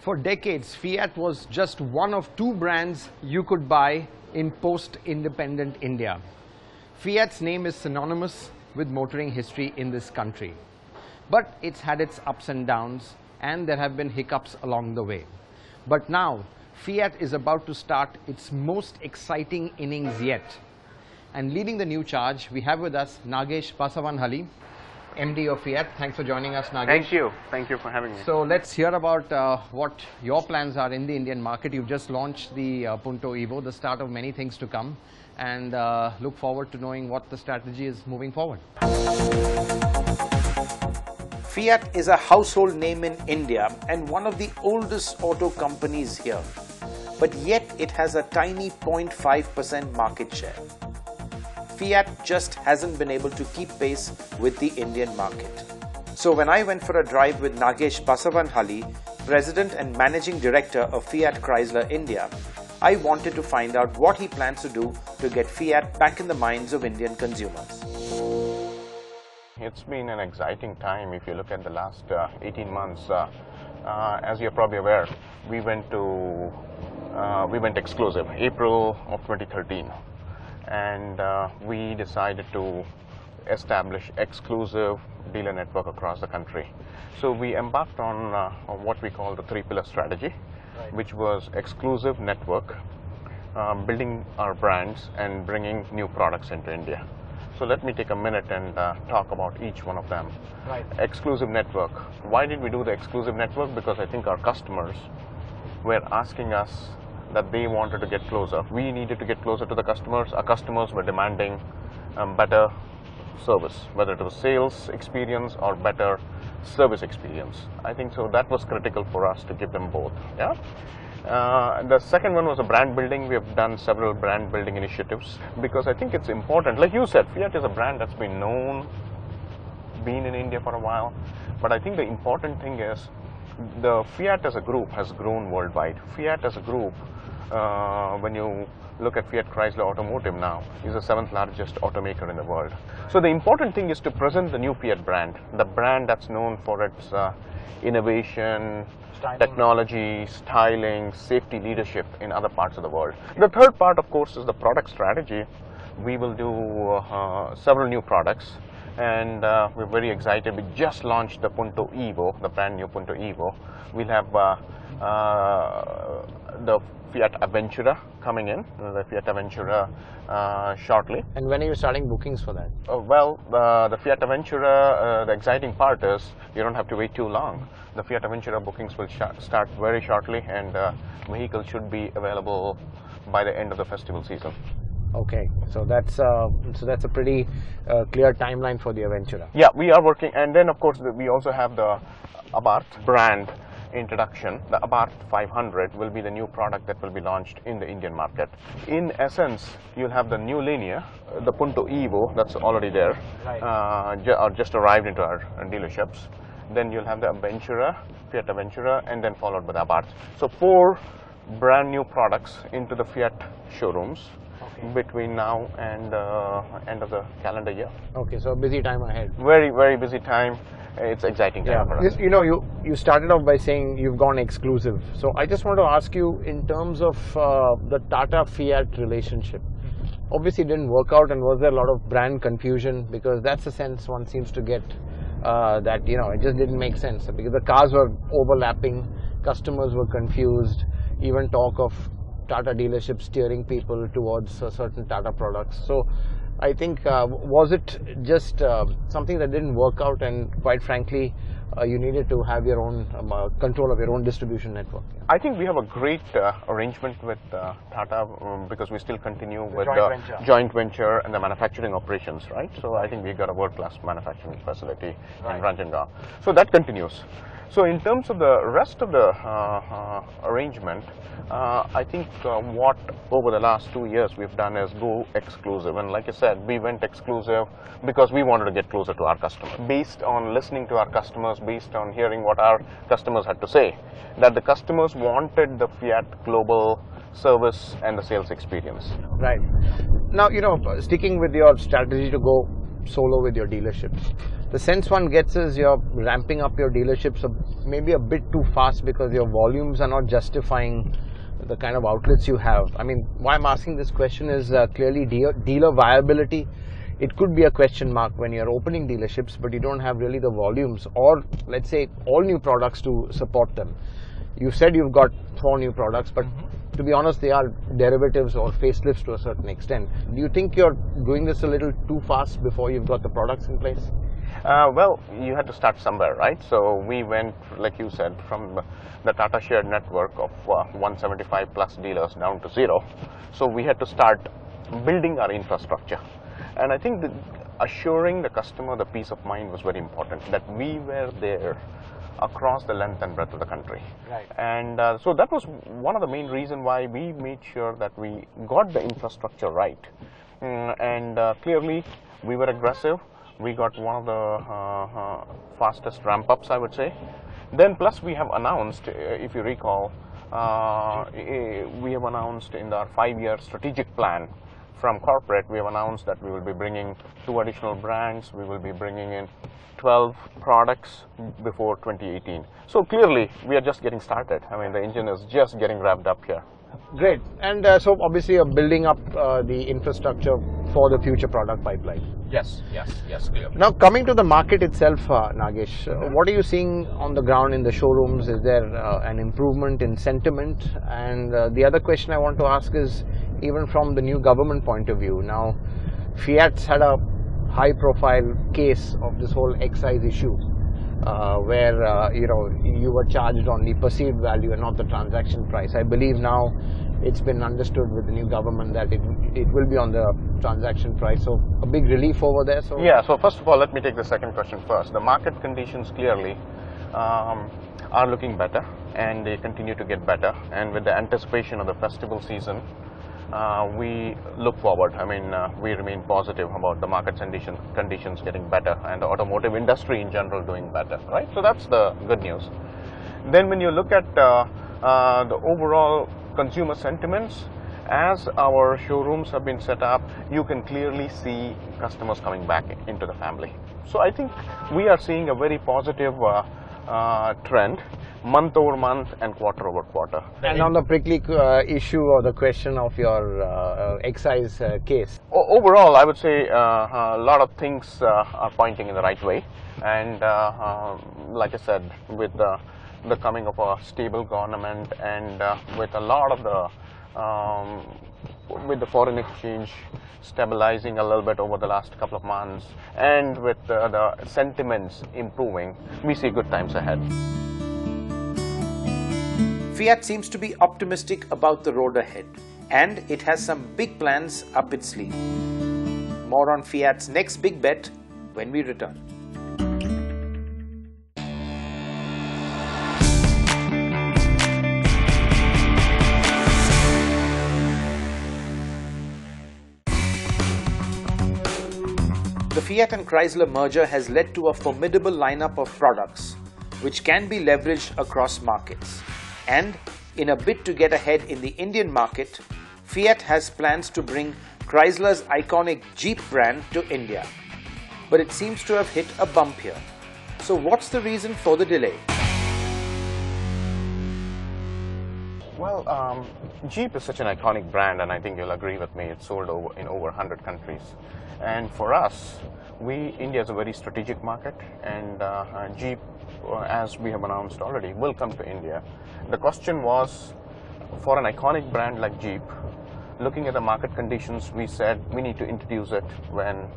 For decades, Fiat was just one of two brands you could buy in post-independent India. Fiat's name is synonymous with motoring history in this country. But it's had its ups and downs, and there have been hiccups along the way. But now, Fiat is about to start its most exciting innings yet. And leading the new charge, we have with us Nagesh Basavanhalli, MD of Fiat. Thanks for joining us, Nagesh. Thank you. Thank you for having me. So let's hear about what your plans are in the Indian market. You've just launched the Punto Evo, the start of many things to come, and look forward to knowing what the strategy is moving forward. Fiat is a household name in India and one of the oldest auto companies here. But yet it has a tiny 0.5% market share. Fiat just hasn't been able to keep pace with the Indian market. So when I went for a drive with Nagesh Basavanhalli, President and Managing Director of Fiat Chrysler India, I wanted to find out what he plans to do to get Fiat back in the minds of Indian consumers. It's been an exciting time if you look at the last 18 months. As you're probably aware, we went exclusive April of 2013. And we decided to establish exclusive dealer network across the country. So we embarked on what we call the three-pillar strategy, which was exclusive network, building our brands and bringing new products into India. So let me take a minute and talk about each one of them. Right. Exclusive network. Why did we do the exclusive network? Because I think our customers were asking us that they wanted to get closer. We needed to get closer to the customers. Our customers were demanding better service, whether it was sales experience or better service experience. I think so that was critical for us to give them both. Yeah. The second one was a brand building. We have done several brand building initiatives because I think it's important. Like you said, Fiat is a brand that's been in India for a while. But I think the important thing is the Fiat as a group has grown worldwide. Fiat as a group, when you look at Fiat Chrysler Automotive now, is the 7th largest automaker in the world. So the important thing is to present the new Fiat brand, the brand that's known for its innovation, technology, styling, safety leadership in other parts of the world. The third part, of course, is the product strategy. We will do several new products. And we're very excited. We just launched the Punto Evo, the brand new Punto Evo. We'll have the Fiat Aventura coming in, the Fiat Aventura shortly. And when are you starting bookings for that? Well, the Fiat Aventura, the exciting part is you don't have to wait too long. The Fiat Aventura bookings will start very shortly, and vehicles should be available by the end of the festival season. Okay, so that's a pretty clear timeline for the Aventura. Yeah, we are working, and then of course we also have the Abarth brand introduction. The Abarth 500 will be the new product that will be launched in the Indian market. In essence, you'll have the new linear, the Punto Evo, that's already there, or just arrived into our dealerships. Then you'll have the Aventura, Fiat Aventura, and then followed by the Abarth. So 4 brand new products into the Fiat showrooms. Okay. Between now and end of the calendar year. Okay, so a busy time ahead. Very, very busy time. It's exciting time for us. You know, you started off by saying you've gone exclusive. So I just want to ask you, in terms of the Tata-Fiat relationship, obviously it didn't work out, and was there a lot of brand confusion? Because that's the sense one seems to get, that, you know, it just didn't make sense. Because the cars were overlapping, customers were confused, even talk of Tata dealerships steering people towards certain Tata products. So I think, was it just something that didn't work out, and quite frankly, you needed to have your own control of your own distribution network? I think we have a great arrangement with Tata because we still continue with the joint venture and the manufacturing operations, right? So I think we got a world-class manufacturing facility in Ranjangaon. So that continues. So in terms of the rest of the arrangement, I think what over the last 2 years we've done is go exclusive. And like I said, we went exclusive because we wanted to get closer to our customers. Based on listening to our customers, based on hearing what our customers had to say, that the customers wanted the Fiat global service and the sales experience. Right. Now, you know, sticking with your strategy to go solo with your dealerships. The sense one gets is you're ramping up your dealerships maybe a bit too fast because your volumes are not justifying the kind of outlets you have. I mean, why I'm asking this question is clearly dealer viability. It could be a question mark when you're opening dealerships, but you don't have really the volumes or, let's say, all new products to support them. You said you've got 4 new products, but to be honest, they are derivatives or facelifts to a certain extent. Do you think you're doing this a little too fast before you've got the products in place? Well, you had to start somewhere, right? So we went, like you said, from the Tata shared network of 175 plus dealers down to 0. So we had to start building our infrastructure. And I think that assuring the customer the peace of mind was very important, that we were there across the length and breadth of the country. Right. And so that was one of the main reasons why we made sure that we got the infrastructure right. And clearly, we were aggressive. We got one of the fastest ramp-ups, I would say. Then plus we have announced, if you recall, we have announced in our 5-year strategic plan from corporate, we have announced that we will be bringing 2 additional brands. We will be bringing in 12 products before 2018. So clearly, we are just getting started. I mean, the engine is just getting revved up here. Great. And so obviously you're building up the infrastructure for the future product pipeline. Yes, clearly. Now coming to the market itself, Nagesh, what are you seeing on the ground in the showrooms? Is there an improvement in sentiment? And the other question I want to ask is, even from the new government point of view, now Fiat's had a high profile case of this whole excise issue where you were charged on the perceived value and not the transaction price. I believe now it's been understood with the new government that it will be on the transaction price, so a big relief over there. So yeah, so first of all, let me take the second question first. The market conditions clearly are looking better, and they continue to get better, and with the anticipation of the festival season, we look forward. I mean, we remain positive about the market conditions getting better and the automotive industry in general doing better, right? So that's the good news. Then when you look at the overall consumer sentiments, as our showrooms have been set up, you can clearly see customers coming back into the family. So I think we are seeing a very positive trend month over month and quarter over quarter. And on the prickly issue or the question of your excise case? Overall, I would say a lot of things are pointing in the right way. And like I said, with the coming of a stable government and with a lot of the with the foreign exchange stabilizing a little bit over the last couple of months, and with the sentiments improving, we see good times ahead. Fiat seems to be optimistic about the road ahead, and it has some big plans up its sleeve. More on Fiat's next big bet when we return. The Fiat and Chrysler merger has led to a formidable lineup of products which can be leveraged across markets. And in a bid to get ahead in the Indian market, Fiat has plans to bring Chrysler's iconic Jeep brand to India. But it seems to have hit a bump here. So what's the reason for the delay? Well, Jeep is such an iconic brand, and I think you'll agree with me, it's sold in over 100 countries. And for us, India is a very strategic market, and Jeep, as we have announced already, will come to India. The question was, for an iconic brand like Jeep, looking at the market conditions, we said we need to introduce it when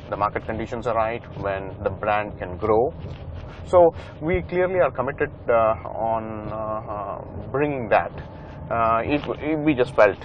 the market conditions are right, when the brand can grow. So we clearly are committed on bringing that. We just felt,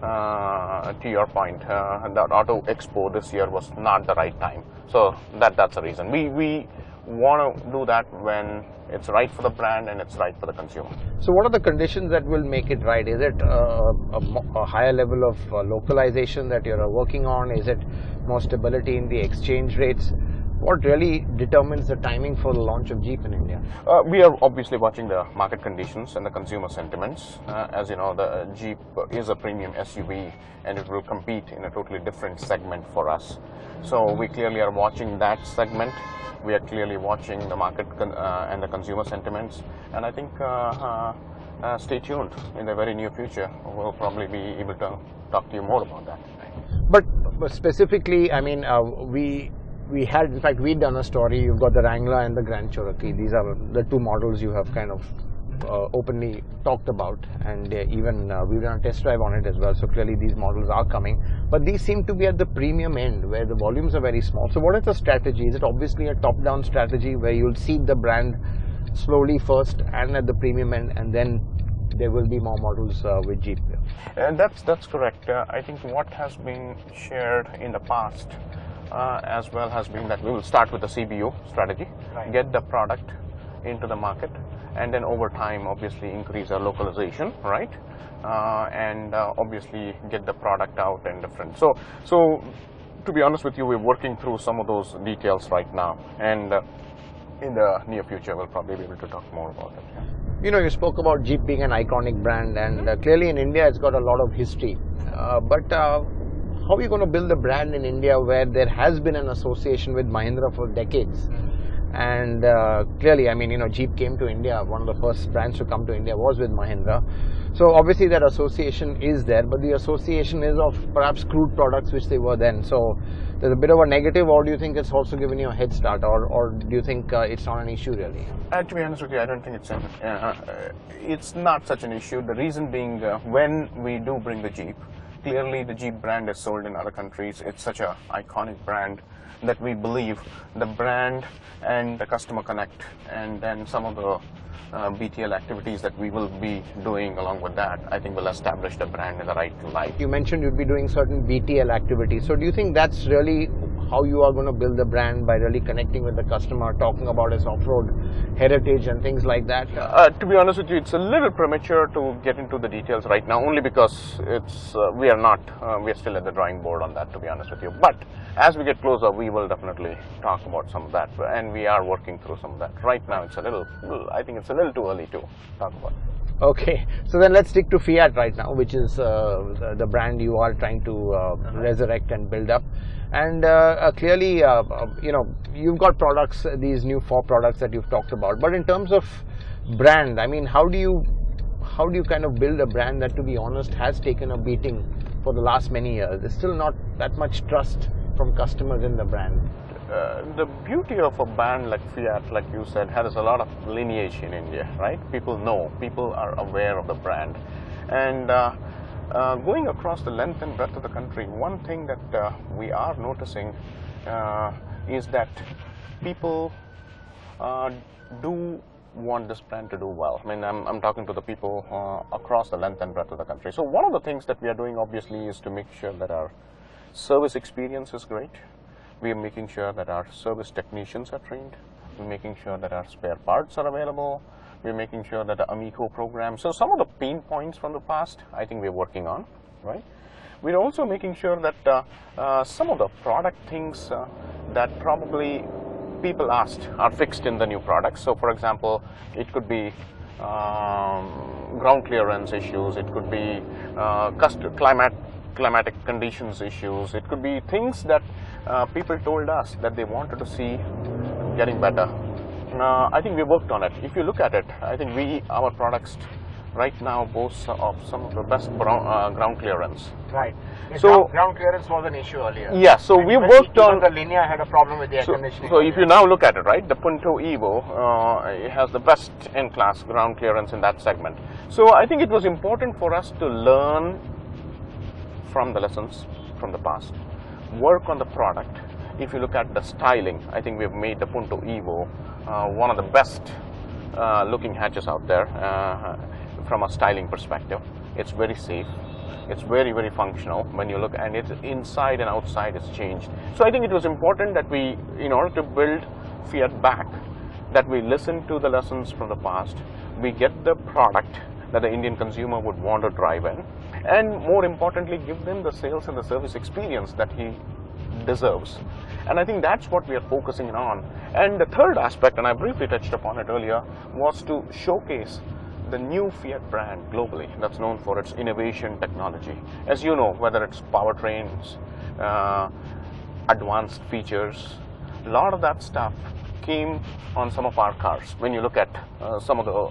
to your point, that Auto Expo this year was not the right time. So that's the reason. We want to do that when it's right for the brand and it's right for the consumer. So what are the conditions that will make it right? Is it a higher level of localization that you're working on? Is it more stability in the exchange rates? what really determines the timing for the launch of Jeep in India? We are obviously watching the market conditions and the consumer sentiments. As you know, the Jeep is a premium SUV and it will compete in a totally different segment for us. So we clearly are watching that segment. We are clearly watching the market and the consumer sentiments. And I think stay tuned. In the very near future, we'll probably be able to talk to you more about that. But specifically, I mean, we had, in fact, we'd done a story. You've got the Wrangler and the Grand Cherokee. These are the two models you have kind of openly talked about, and even we've done a test drive on it as well. So clearly these models are coming, but these seem to be at the premium end where the volumes are very small. So what is the strategy? Is it obviously a top-down strategy where you'll seed the brand slowly first and at the premium end, and then there will be more models with Jeep? And that's correct. I think what has been shared in the past as well has been that we will start with the CBU strategy, Right. Get the product into the market, and then over time obviously increase our localization, right? And obviously get the product out and different. So to be honest with you, we're working through some of those details right now, and in the near future we'll probably be able to talk more about it. Yeah. You know, you spoke about Jeep being an iconic brand, and clearly in India it's got a lot of history. But how are you going to build a brand in India where there has been an association with Mahindra for decades? And clearly, I mean, you know, Jeep came to India, one of the first brands to come to India was with Mahindra. So obviously that association is there, but the association is of perhaps crude products which they were then. So there's a bit of a negative, or do you think it's also given you a head start, or do you think it's not an issue really? To be honest with you, I don't think it's not such an issue. The reason being, when we do bring the Jeep, clearly the Jeep brand is sold in other countries. It's such an iconic brand that we believe the brand and the customer connect, and then some of the BTL activities that we will be doing along with that, I think will establish the brand in the right light. You mentioned you'd be doing certain BTL activities. So do you think that's really how you are going to build the brand, by really connecting with the customer, talking about its off-road heritage and things like that? To be honest with you, it's a little premature to get into the details right now, only because it's we are still at the drawing board on that, to be honest with you. But as we get closer, we will definitely talk about some of that, and we are working through some of that. Right now, it's a little, I think it's a little too early to talk about. Okay, so then let's stick to Fiat right now, which is the brand you are trying to resurrect and build up. And clearly, you know, you've got products, these new 4 products that you've talked about. But in terms of brand, I mean, how do you kind of build a brand that, to be honest, has taken a beating for the last many years? There's still not that much trust from customers in the brand. The beauty of a brand like Fiat, like you said, has a lot of lineage in India, right? People know, people are aware of the brand. And going across the length and breadth of the country, one thing that we are noticing is that people do want this brand to do well. I mean, I'm talking to the people across the length and breadth of the country. So one of the things that we are doing obviously is to make sure that our service experience is great. We are making sure that our service technicians are trained. We're making sure that our spare parts are available. We're making sure that the Amico program. So some of the pain points from the past, I think we're working on, right? We're also making sure that some of the product things that probably people asked are fixed in the new products. So for example, it could be ground clearance issues. It could be climatic conditions issues. It could be things that people told us that they wanted to see getting better. I think we worked on it. If you look at it, I think our products right now boast of some of the best ground clearance. Right. So ground clearance was an issue earlier. Yeah. So we worked on the Linea had a problem with the air conditioning. So if you now look at it, right, the Punto Evo it has the best in-class ground clearance in that segment. So I think it was important for us to learn from the lessons from the past, work on the product. If you look at the styling, I think we've made the Punto Evo one of the best looking hatches out there from a styling perspective. It's very safe. It's very, very functional when you look, and it's inside and outside is changed. So I think it was important that we, in order to build Fiat back, that we listen to the lessons from the past, we get the product that the Indian consumer would want to drive in, and more importantly, give them the sales and the service experience that he deserves. And I think that's what we are focusing on. And the third aspect, and I briefly touched upon it earlier, was to showcase the new Fiat brand globally that's known for its innovation technology. As you know, whether it's powertrains, advanced features, a lot of that stuff came on some of our cars. When you look at some of the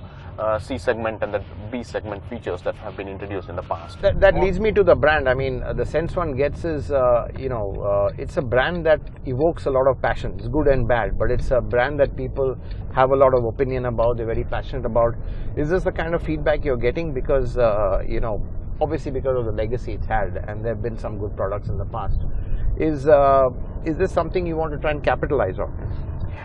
C segment and the B segment features that have been introduced in the past. That leads me to the brand. I mean, the sense one gets is, it's a brand that evokes a lot of passion. It's good and bad, but it's a brand that people have a lot of opinion about, they're very passionate about. Is this the kind of feedback you're getting? Because, obviously because of the legacy it's had, and there have been some good products in the past. Is this something you want to try and capitalize on?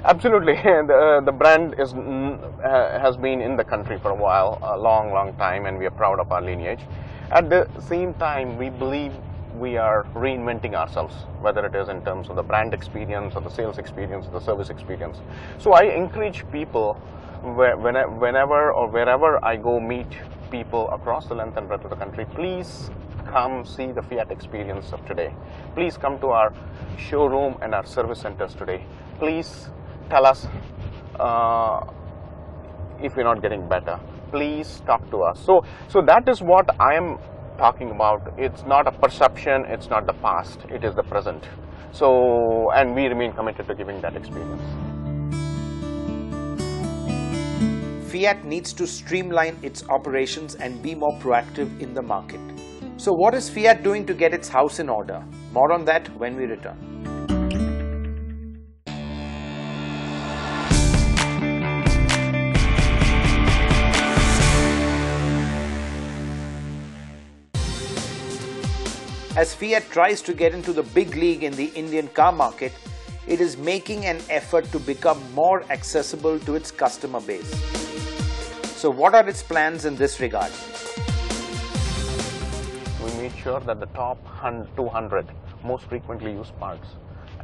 Absolutely. The brand has been in the country for a while, a long time, and we are proud of our lineage. At the same time, we believe we are reinventing ourselves, whether it is in terms of the brand experience or the sales experience or the service experience. So I encourage people, whenever or wherever I go meet people across the length and breadth of the country, please come see the Fiat experience of today. Please come to our showroom and our service centers today. Please tell us if we're not getting better. Please talk to us. So that is what I am talking about. It's not a perception, it's not the past, it is the present. So, and we remain committed to giving that experience. Fiat needs to streamline its operations and be more proactive in the market. So what is Fiat doing to get its house in order? More on that when we return. As Fiat tries to get into the big league in the Indian car market, it is making an effort to become more accessible to its customer base. So what are its plans in this regard? We made sure that the top 200 most frequently used parts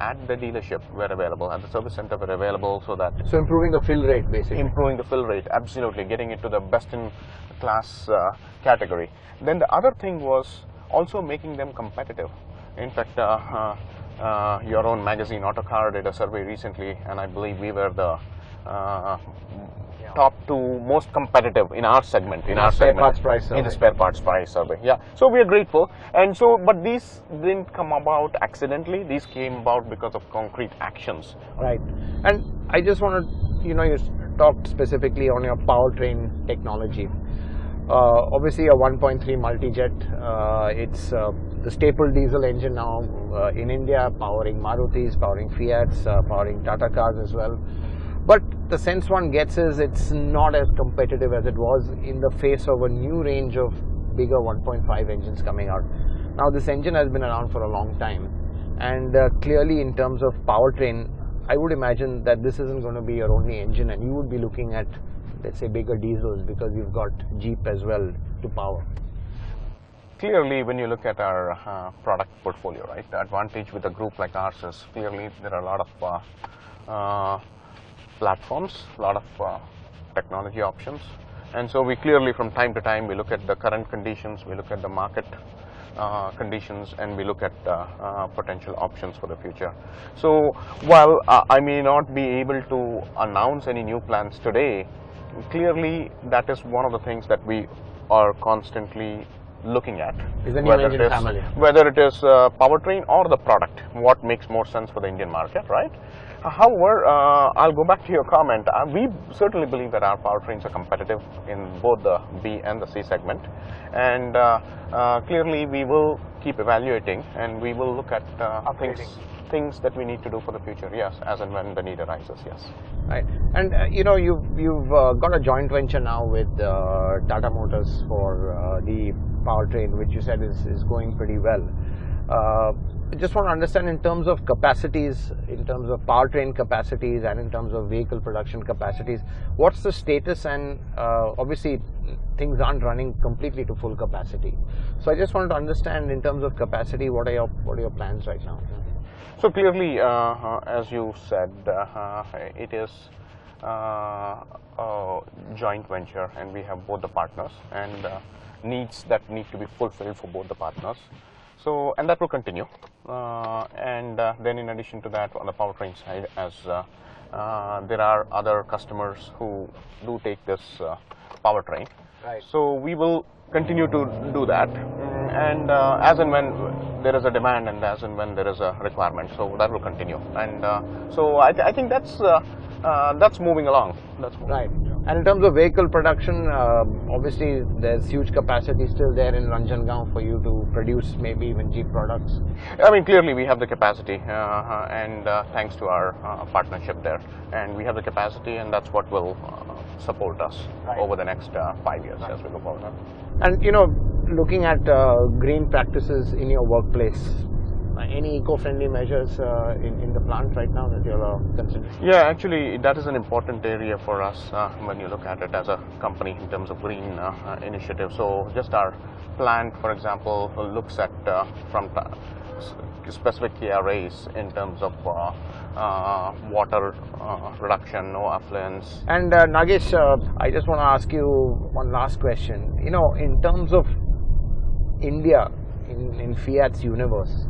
at the dealership were available, at the service center were available, so that... So improving the fill rate, basically. Improving the fill rate, absolutely, getting it to the best in class category. Then the other thing was also making them competitive. In fact, your own magazine Autocar did a survey recently, and I believe we were the top 2 most competitive in our segment, in the spare parts price survey. Yeah, so we are grateful. And so, but these didn't come about accidentally. These came about because of concrete actions. Right. And I just want to, you talked specifically on your powertrain technology. Obviously a 1.3 multi-jet, it's the staple diesel engine now in India, powering Marutis, powering Fiats, powering Tata cars as well. But the sense one gets is it's not as competitive as it was in the face of a new range of bigger 1.5 engines coming out. Now this engine has been around for a long time, and clearly in terms of powertrain, I would imagine that this isn't going to be your only engine, and you would be looking at, let's say, bigger diesels, because you've got Jeep as well to power. Clearly, when you look at our product portfolio, right, the advantage with a group like ours is clearly there are a lot of platforms, a lot of technology options, and so we clearly from time to time we look at the current conditions, we look at the market conditions, and we look at potential options for the future. So while I may not be able to announce any new plans today, clearly that is one of the things that we are constantly looking at, whether it is powertrain or the product, what makes more sense for the Indian market, right? However, I'll go back to your comment. We certainly believe that our powertrains are competitive in both the B and the C segment, and clearly we will keep evaluating, and we will look at things that we need to do for the future, yes, as and when the need arises, yes. Right. And you've got a joint venture now with Tata Motors for the powertrain, which you said is going pretty well. I just want to understand, in terms of capacities, in terms of powertrain capacities, and in terms of vehicle production capacities, what's the status? And obviously things aren't running completely to full capacity, so I just wanted to understand, in terms of capacity, what are your plans right now? So clearly, as you said, it is a joint venture, and we have both the partners, and needs that need to be fulfilled for both the partners. So, and that will continue. Then in addition to that, on the powertrain side, as there are other customers who do take this powertrain. Right. So we will continue to do that, and as and when there is a demand and as and when there is a requirement, so that will continue. And so I think that's moving along. That's moving. Right. And in terms of vehicle production, obviously there's huge capacity still there in Ranjangaon for you to produce maybe even Jeep products. I mean, clearly we have the capacity, and thanks to our partnership there, and we have the capacity, and that's what will support us over the next 5 years as we go forward. And looking at green practices in your workplace, any eco-friendly measures in the plant right now that you're considering? Yeah, actually that is an important area for us when you look at it as a company in terms of green initiative. So just our plant, for example, looks at from specific KRAs in terms of water reduction, no effluents. And Nagesh, I just want to ask you one last question. In terms of India in Fiat's universe,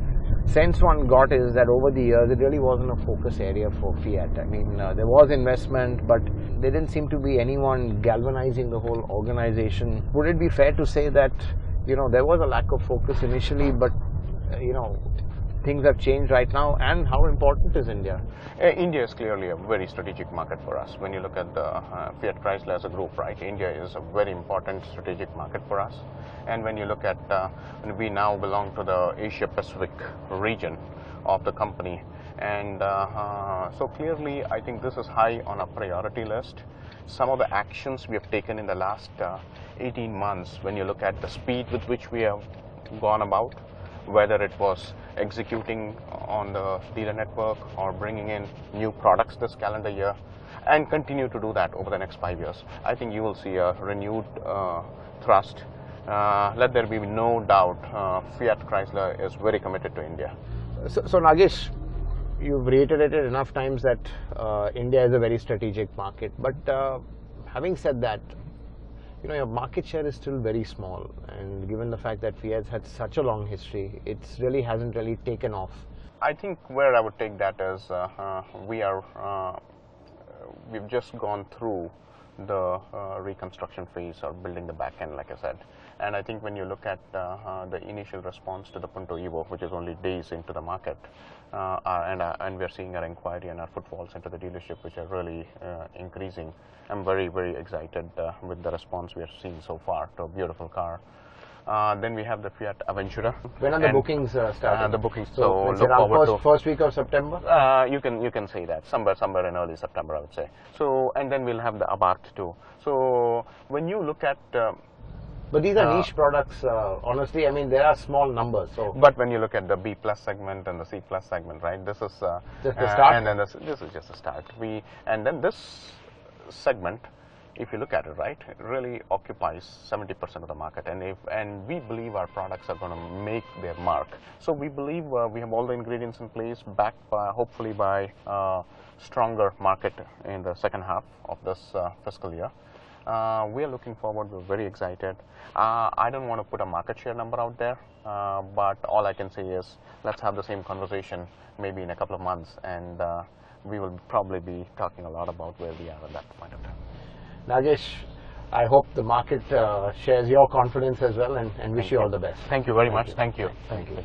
sense one got is that over the years it really wasn't a focus area for Fiat. I mean, there was investment, but there didn't seem to be anyone galvanizing the whole organization. Would it be fair to say that there was a lack of focus initially, but things have changed right now? And how important is India? India is clearly a very strategic market for us. When you look at the Fiat Chrysler as a group, right, India is a very important strategic market for us. And when you look at, we now belong to the Asia Pacific region of the company. And so clearly, I think this is high on our priority list. Some of the actions we have taken in the last 18 months, when you look at the speed with which we have gone about, whether it was executing on the dealer network or bringing in new products this calendar year, and continue to do that over the next 5 years, I think you will see a renewed thrust. Let there be no doubt, Fiat Chrysler is very committed to India. So Nagesh, you've reiterated enough times that India is a very strategic market, but having said that, your market share is still very small, and given the fact that Fiat's had such a long history, it really hasn't really taken off. I think where I would take that is we've just gone through the reconstruction phase or building the back end, like I said. And I think when you look at the initial response to the Punto Evo, which is only days into the market, and we're seeing our inquiry and our footfalls into the dealership, which are really increasing. I'm very, very excited with the response we are seeing so far to a beautiful car. Then we have the Fiat Aventura. When are the bookings starting? The bookings. So look forward to first week of September. You can say that somewhere in early September, I would say. So, and then we'll have the Abarth too. So when you look at but these are niche products. Honestly, I mean, there are small numbers. So, but when you look at the B plus segment and the C plus segment, right? This is just the start. And then this is just a start. And then this segment, if you look at it, right, it really occupies 70% of the market, and we believe our products are going to make their mark. So we believe we have all the ingredients in place, backed by hopefully by stronger market in the second half of this fiscal year. We are looking forward. We're very excited. I don't want to put a market share number out there, but all I can say is let's have the same conversation maybe in a couple of months, and we will probably be talking a lot about where we are at that point of time. Nagesh, I hope the market shares your confidence as well, and wish you all the best. Thank you very much. Thank you. Thank you.